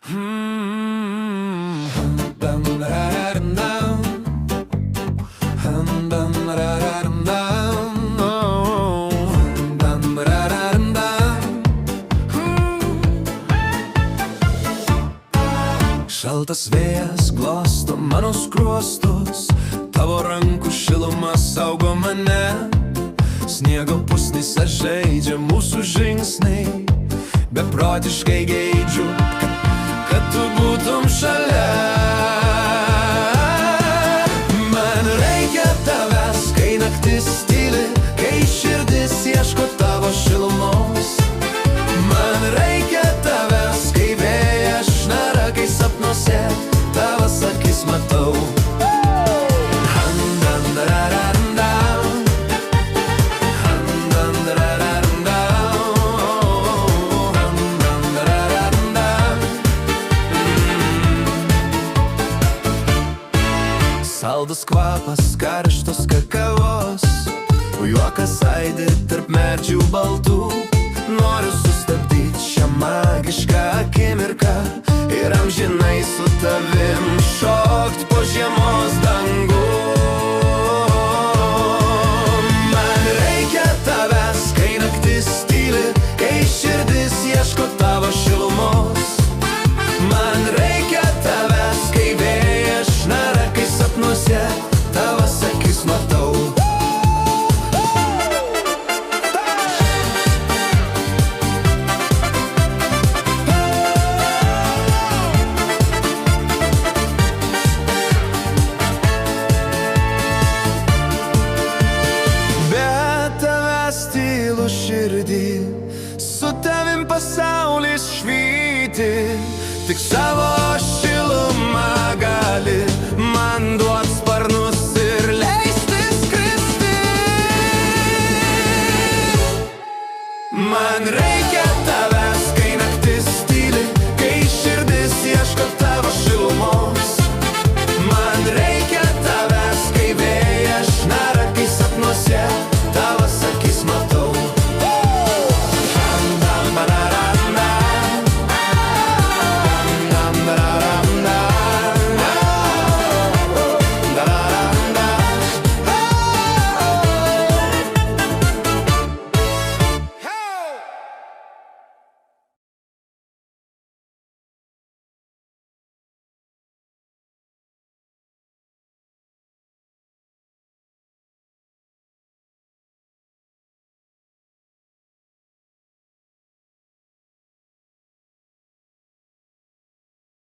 Šaltas vėjas glosto mano skruostus, tavo rankų šiluma saugo mane. Sniego pusnyse žaidžia mūsų žingsniai, beprotiškai geidžiu, kad tu būtum šalia. Man reikia tavęs, kai naktis tyli, kai širdis ieško tavo šilumos. Man reikia tavęs, kai vėjas šnara, kai sapnuose tavas akis matau. Saldus kvapas karštos kakavos, juokas aidi tarp medžių baltų. Noriu sustabdyti šią magišką akimirką ir amžinai su tavim šokt po žiemos dangų. Man reikia tavęs, kai naktis tyli, kai širdis ieško tavo šilumos. Man reikia tavęs, kai vėjas šnara, kai sapnuose tavas akis matau. Tylu širdį, su tavim pasaulis švyti, tik savo